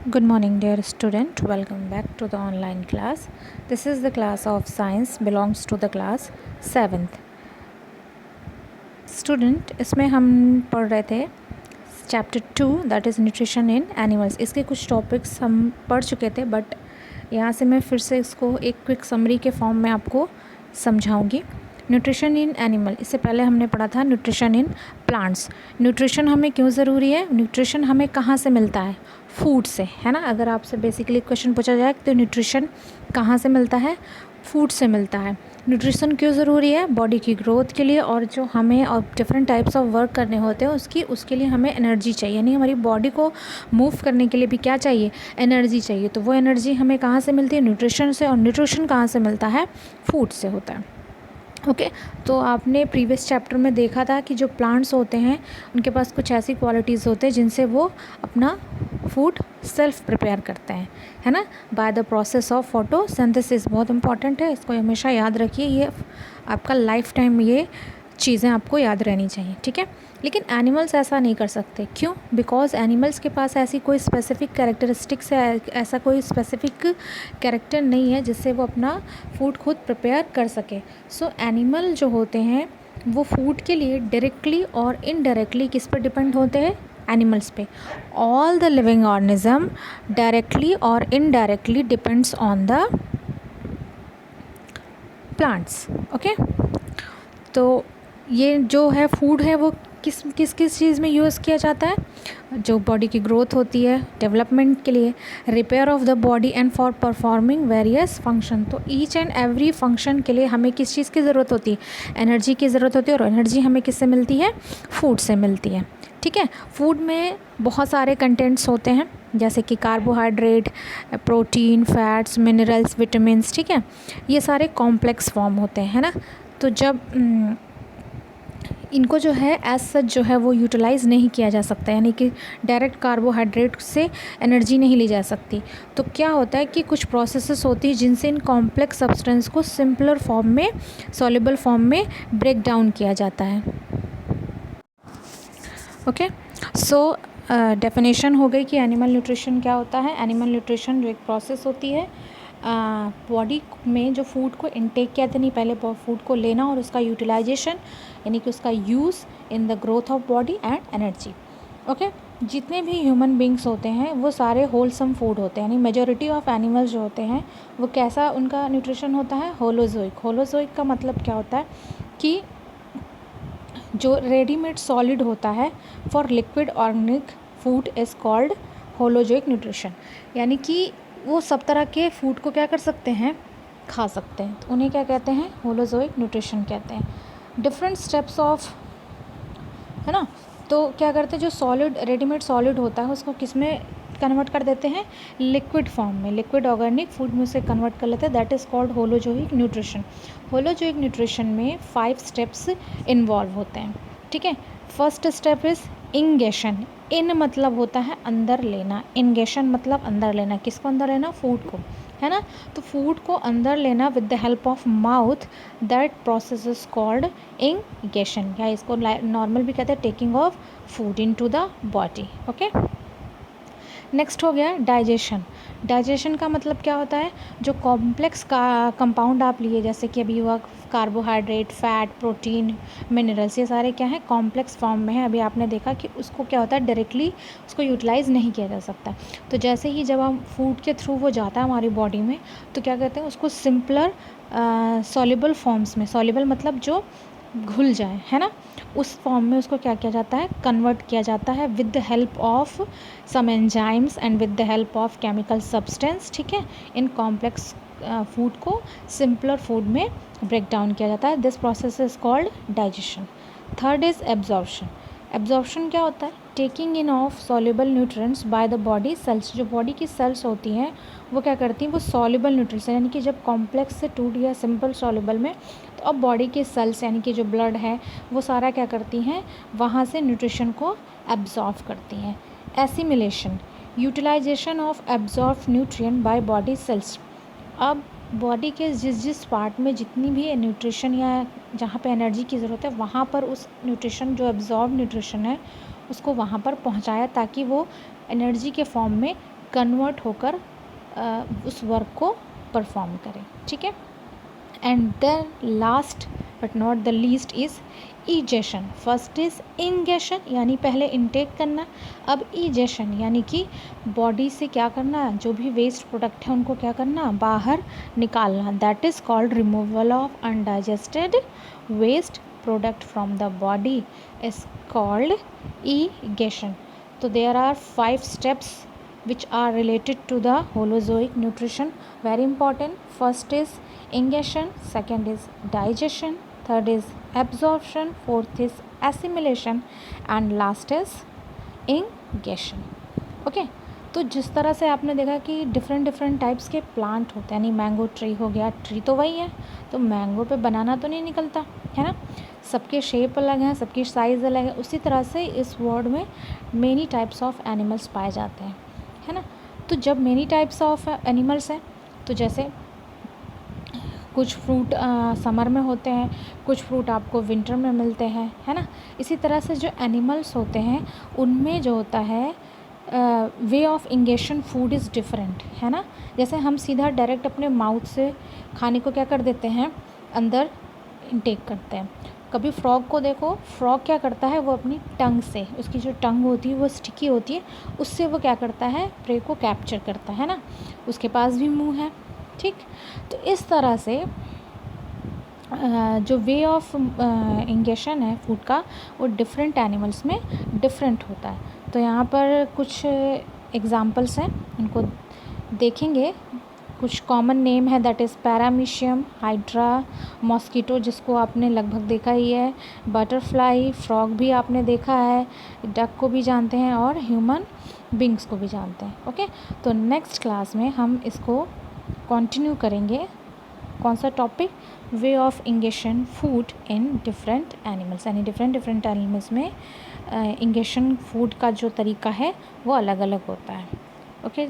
Good morning, dear student. Welcome back to the online class. This is the class of science, belongs to the class 7th. Student, इसमें हम पढ़ रहे थे chapter 2 that is nutrition in animals. इसके कुछ topics हम पढ़ चुके थे, बट यहाँ से मैं फिर से इसको एक क्विक समरी के फॉर्म में आपको समझाऊंगी. न्यूट्रिशन इन एनिमल, इससे पहले हमने पढ़ा था न्यूट्रिशन इन प्लांट्स. न्यूट्रिशन हमें क्यों ज़रूरी है? न्यूट्रिशन हमें कहाँ से मिलता है? फूड से, है ना. अगर आपसे बेसिकली क्वेश्चन पूछा जाए तो न्यूट्रिशन कहाँ से मिलता है? फूड से मिलता है. न्यूट्रिशन क्यों ज़रूरी है? बॉडी की ग्रोथ के लिए, और जो हमें और डिफरेंट टाइप्स ऑफ वर्क करने होते हैं उसके लिए हमें एनर्जी चाहिए. यानी हमारी बॉडी को मूव करने के लिए भी क्या चाहिए? एनर्जी चाहिए. तो वो एनर्जी हमें कहाँ से मिलती है? न्यूट्रिशन से. और न्यूट्रिशन कहाँ से मिलता है? फूड से होता है. ओके तो आपने प्रीवियस चैप्टर में देखा था कि जो प्लांट्स होते हैं उनके पास कुछ ऐसी क्वालिटीज़ होते हैं जिनसे वो अपना फूड सेल्फ प्रिपेयर करते हैं, है ना, by the process of photosynthesis. बहुत इंपॉर्टेंट है, इसको हमेशा याद रखिए. ये आपका लाइफ टाइम ये चीज़ें आपको याद रहनी चाहिए, ठीक है. लेकिन एनिमल्स ऐसा नहीं कर सकते. क्यों? बिकॉज एनिमल्स के पास ऐसी कोई स्पेसिफिक कैरेक्टरिस्टिक्स है, ऐसा कोई स्पेसिफिक कैरेक्टर नहीं है जिससे वो अपना फूड खुद प्रिपेयर कर सके. सो एनिमल जो होते हैं वो फूड के लिए डायरेक्टली और इनडायरेक्टली किस पर डिपेंड होते हैं? एनिमल्स पे. All the living organism directly और indirectly depends on the plants. Okay तो ये जो है फूड है वो किस किस किस चीज़ में यूज़ किया जाता है? जो बॉडी की ग्रोथ होती है, डेवलपमेंट के लिए, repair of the body and for performing various function. तो ईच एंड एवरी फंक्शन के लिए हमें किस चीज़ की ज़रूरत होती है? एनर्जी की ज़रूरत होती है. और एनर्जी हमें किससे मिलती है? फूड से मिलती है, ठीक है. फूड में बहुत सारे कंटेंट्स होते हैं जैसे कि carbohydrate, protein, fats, minerals, vitamins, ठीक है. ये सारे कॉम्प्लेक्स फॉर्म होते हैं, है ना. तो जब इनको जो है एज सच जो है वो यूटिलाइज़ नहीं किया जा सकता, यानी कि डायरेक्ट कार्बोहाइड्रेट से एनर्जी नहीं ली जा सकती. तो क्या होता है कि कुछ प्रोसेसेस होती है जिनसे इन कॉम्प्लेक्स सब्सटेंस को सिंपलर फॉर्म में, सॉल्युबल फॉर्म में ब्रेक डाउन किया जाता है. ओके सो डेफिनेशन हो गई कि एनिमल न्यूट्रिशन क्या होता है. एनिमल न्यूट्रिशन जो एक प्रोसेस होती है बॉडी में जो फूड को इनटेक कहते नहीं, पहले फूड को लेना और उसका यूटिलाइजेशन यानी कि उसका use in the growth of body and energy. Okay जितने भी ह्यूमन बींग्स होते हैं वो सारे होलसम फूड होते हैं. यानी मेजॉरिटी ऑफ एनिमल्स जो होते हैं वो कैसा उनका न्यूट्रिशन होता है? होलोजोइक. होलोजोइक का मतलब क्या होता है कि जो रेडीमेड सॉलिड होता है for liquid organic food is called holozoic nutrition. यानी कि वो सब तरह के फूड को क्या कर सकते हैं? खा सकते हैं. तो उन्हें क्या कहते हैं? होलोजोइक न्यूट्रिशन कहते हैं. डिफरेंट स्टेप्स ऑफ, है ना. तो क्या करते हैं, जो सॉलिड रेडीमेड सॉलिड होता है उसको किस में कन्वर्ट कर देते हैं? लिक्विड फॉर्म में, लिक्विड ऑर्गेनिक फूड में से कन्वर्ट कर लेते हैं. That is called holozoic nutrition. Holozoic nutrition में 5 स्टेप्स इन्वॉल्व होते हैं, ठीक है. First step is ingestion. In मतलब होता है अंदर लेना, इंगेशन मतलब अंदर लेना. किसको अंदर लेना? फूड को, है ना. तो फूड को अंदर लेना with the help of mouth, that process is called ingestion. या इसको नॉर्मल भी कहते हैं taking of food into the body. Okay next हो गया डाइजेशन. डाइजेशन का मतलब क्या होता है? जो कॉम्प्लेक्स का कंपाउंड आप लिए, जैसे कि अभी हुआ कार्बोहाइड्रेट, फैट, प्रोटीन, मिनरल्स, ये सारे क्या हैं? कॉम्प्लेक्स फॉर्म में है. अभी आपने देखा कि उसको क्या होता है? डायरेक्टली उसको यूटिलाइज़ नहीं किया जा सकता. तो जैसे ही जब हम फूड के थ्रू वो जाता है हमारी बॉडी में, तो क्या कहते हैं उसको? सिंपलर सॉल्युबल फॉर्म्स में. सॉल्युबल मतलब जो घुल जाए, है ना, उस फॉर्म में उसको क्या किया जाता है? कन्वर्ट किया जाता है with the help of some enzymes and with the help of chemical substance, ठीक है. इन कॉम्प्लेक्स फूड को सिंपलर फूड में ब्रेक डाउन किया जाता है. This process is called digestion. Third is absorption. Absorption क्या होता है? Taking in of soluble nutrients by the body cells. जो बॉडी की सेल्स होती हैं वो क्या करती हैं? वो सॉल्युबल न्यूट्रिएंट्स, यानी कि जब कॉम्प्लेक्स से टूट गया सिंपल सॉल्युबल में, तो अब बॉडी के सेल्स यानी कि जो ब्लड है वो सारा क्या करती हैं? वहाँ से न्यूट्रिशन को एब्जॉर्व करती हैं. Assimilation, utilisation of absorb nutrient by body cells. अब बॉडी के जिस जिस पार्ट में जितनी भी न्यूट्रिशन या जहाँ पे एनर्जी की ज़रूरत है वहाँ पर उस न्यूट्रिशन, जो एब्जॉर्ब न्यूट्रिशन है, उसको वहाँ पर पहुँचाया ताकि वो एनर्जी के फॉर्म में कन्वर्ट होकर उस वर्क को परफॉर्म करें, ठीक है। And then last but not the least is egestion. First is ingestion यानी पहले इनटेक करना, अब ईजेशन यानी कि बॉडी से क्या करना, जो भी वेस्ट प्रोडक्ट है उनको क्या करना, बाहर निकालना। That is called removal of undigested waste product from the body is called egestion. तो there are 5 steps which are related to the holozoic nutrition, very important. First is ingestion, second is digestion, third is absorption, fourth is assimilation and last is ingestion. Okay तो जिस तरह से आपने देखा कि different types के plant होते हैं, यानी मैंगो ट्री हो गया, ट्री तो वही है, तो मैंगो पे बनाना तो नहीं निकलता है ना, सबके शेप अलग हैं, सबकी साइज़ अलग है। उसी तरह से इस वर्ल्ड में मेनी टाइप्स ऑफ एनिमल्स पाए जाते हैं, है ना। तो जब मेनी टाइप्स ऑफ एनिमल्स हैं, तो जैसे कुछ फ्रूट समर में होते हैं, कुछ फ्रूट आपको विंटर में मिलते हैं, है ना। इसी तरह से जो एनिमल्स होते हैं उनमें जो होता है way of ingestion food is different, है ना। जैसे हम सीधा डायरेक्ट अपने माउथ से खाने को क्या कर देते हैं, अंदर इनटेक करते हैं। कभी फ्रॉग को देखो, फ्रॉग क्या करता है, वो अपनी टंग से, उसकी जो टंग होती है वो स्टिकी होती है, उससे वो क्या करता है, प्रे को कैप्चर करता है ना, उसके पास भी मुंह है, ठीक। तो इस तरह से जो वे ऑफ इंगेशन है फूड का वो डिफरेंट एनिमल्स में डिफरेंट होता है। तो यहाँ पर कुछ एग्जांपल्स हैं, उनको देखेंगे। कुछ कॉमन नेम है, that is paramecium, hydra, mosquito जिसको आपने लगभग देखा ही है, बटरफ्लाई, फ्रॉग भी आपने देखा है, डक को भी जानते हैं और ह्यूमन बींग्स को भी जानते हैं। ओके तो नेक्स्ट क्लास में हम इसको कंटिन्यू करेंगे। कौन सा topic, way of ingestion food in different animals, यानी डिफरेंट एनिमल्स में इंगेशन फूड का जो तरीका है वो अलग अलग होता है। ओके